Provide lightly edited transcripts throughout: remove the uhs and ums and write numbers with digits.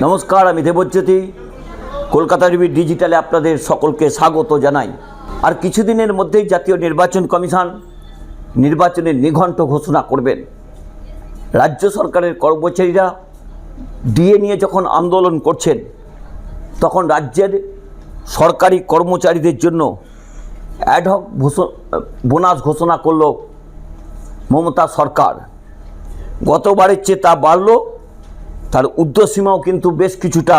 নমস্কার, আমি দেবজ্যোতি। কলকাতা টিভি ডিজিটালে আপনাদের সকলকে স্বাগত জানাই। আর কিছুদিনের মধ্যেই জাতীয় নির্বাচন কমিশন নির্বাচনের নিঘণ্ট ঘোষণা করবেন। রাজ্য সরকারের কর্মচারীরা ডিএ নিয়ে যখন আন্দোলন করছেন, তখন রাজ্যের সরকারি কর্মচারীদের জন্য অ্যাডহক বোনাস ঘোষণা করল মমতা সরকার। গতবারের চেয়ে তা বাড়ল, তার ঊর্ধ্বসীমাও কিন্তু বেশ কিছুটা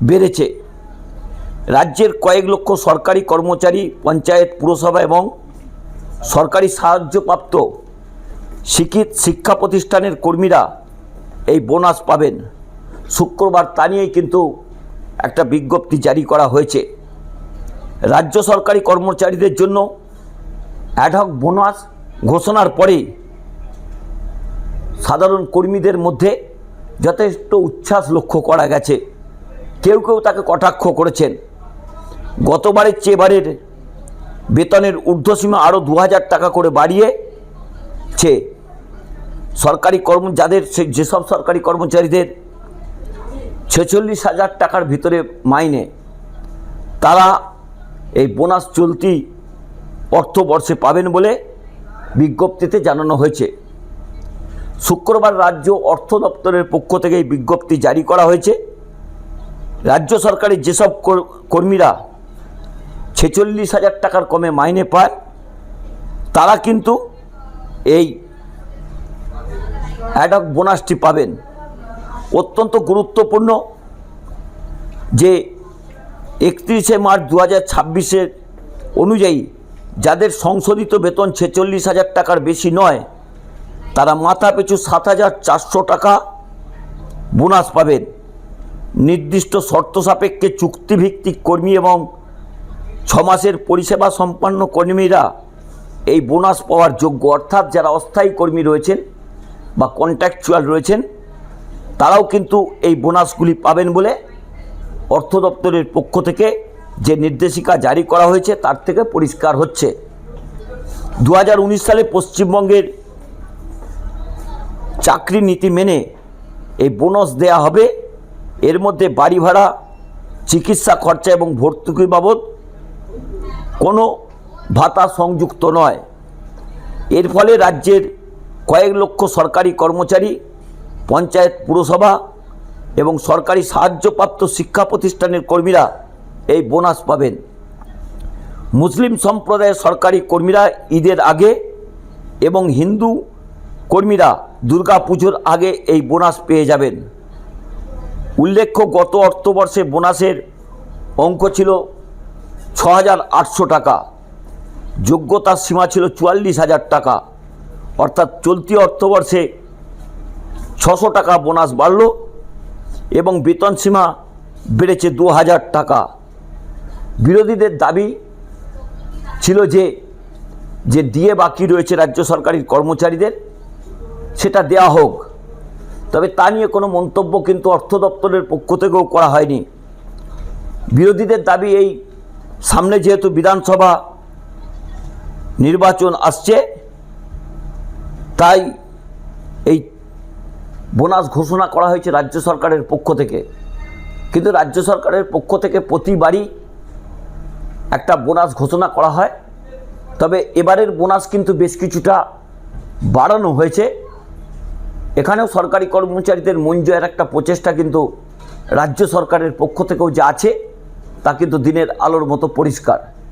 বেড়েছে। রাজ্যের কয়েক লক্ষ সরকারি কর্মচারী, পঞ্চায়েত, পুরসভা এবং সরকারি সাহায্যপ্রাপ্ত শিক্ষা প্রতিষ্ঠানের কর্মীরা এই বোনাস পাবেন। শুক্রবার তা নিয়েই কিন্তু একটা বিজ্ঞপ্তি জারি করা হয়েছে। রাজ্য সরকারি কর্মচারীদের জন্য অ্যাডহক বোনাস ঘোষণার পরেই সাধারণ কর্মীদের মধ্যে যথেষ্ট উচ্ছ্বাস লক্ষ্য করা গেছে। কেউ কেউ তাকে কটাক্ষ করেছেন। গতবারের চেয়ে এবারের বেতনের ঊর্ধ্বসীমা আরও 2000 টাকা করে বাড়িয়েছে। সরকারি যেসব সরকারি কর্মচারীদের 46,000 টাকার ভিতরে মাইনে, তারা এই বোনাস চলতি অর্থবর্ষে পাবেন বলে বিজ্ঞপ্তিতে জানানো হয়েছে। শুক্রবার রাজ্য অর্থ দপ্তরের পক্ষ থেকে এই বিজ্ঞপ্তি জারি করা হয়েছে। রাজ্য সরকারের যেসব কর্মীরা 46,000 টাকার কমে মাইনে পায়, তারা কিন্তু এই অ্যাডহক বোনাসটি পাবেন। অত্যন্ত গুরুত্বপূর্ণ যে 31শে মার্চ 2026 অনুযায়ী যাদের সংশোধিত বেতন 46,000 টাকার বেশি নয়, তারা মাথা পিছু 7,400 টাকা বোনাস পাবেন। নির্দিষ্ট শর্ত সাপেক্ষে চুক্তিভিত্তিক কর্মী এবং 6 মাসের পরিষেবা সম্পন্ন কর্মীরা এই বোনাস পাওয়ার যোগ্য। অর্থাৎ যারা অস্থায়ী কর্মী রয়েছেন বা কন্ট্রাকচুয়াল রয়েছেন, তারাও কিন্তু এই বোনাসগুলি পাবেন বলে অর্থ দপ্তরের পক্ষ থেকে যে নির্দেশিকা জারি করা হয়েছে তার থেকে পরিষ্কার হচ্ছে। 2019 সালে পশ্চিমবঙ্গের চাকরি নীতি মেনে এই বোনাস দেয়া হবে। এর মধ্যে বাড়ি ভাড়া, চিকিৎসা খরচা এবং ভর্তুকি বাবদ কোনো ভাতা সংযুক্ত নয়। এর ফলে রাজ্যের কয়েক লক্ষ সরকারি কর্মচারী, পঞ্চায়েত, পুরসভা এবং সরকারি সাহায্যপ্রাপ্ত শিক্ষা প্রতিষ্ঠানের কর্মীরা এই বোনাস পাবেন। মুসলিম সম্প্রদায়ের সরকারি কর্মীরা ঈদের আগে এবং হিন্দু কর্মীরা দুর্গা পুজোর আগে এই বোনাস পেয়ে যাবেন। উল্লেখ্য, গত অর্থবর্ষে বোনাসের অঙ্ক ছিল 6,800 টাকা, যোগ্যতার সীমা ছিল 44,000 টাকা। অর্থাৎ চলতি অর্থবর্ষে 600 টাকা বোনাস বাড়ল এবং বেতন সীমা বেড়েছে 2,000 টাকা। বিরোধীদের দাবি ছিল যে ডিএ বাকি রয়েছে রাজ্য সরকারি কর্মচারীদের, সেটা দেয়া হোক। তবে তা নিয়ে কোনো মন্তব্য কিন্তু অর্থ দপ্তরের পক্ষ থেকেও করা হয়নি। বিরোধীদের দাবি, এই সামনে যেহেতু বিধানসভা নির্বাচন আসছে, তাই এই বোনাস ঘোষণা করা হয়েছে রাজ্য সরকারের পক্ষ থেকে। কিন্তু রাজ্য সরকারের পক্ষ থেকে প্রতিবারই একটা বোনাস ঘোষণা করা হয়, তবে এবারের বোনাস কিন্তু বেশ কিছুটা বাড়ানো হয়েছে। এখানেও সরকারি কর্মচারীদের মন জয়ের একটা প্রচেষ্টা কিন্তু রাজ্য সরকারের পক্ষ থেকেও যে আছে, তা কিন্তু দিনের আলোর মতো পরিষ্কার।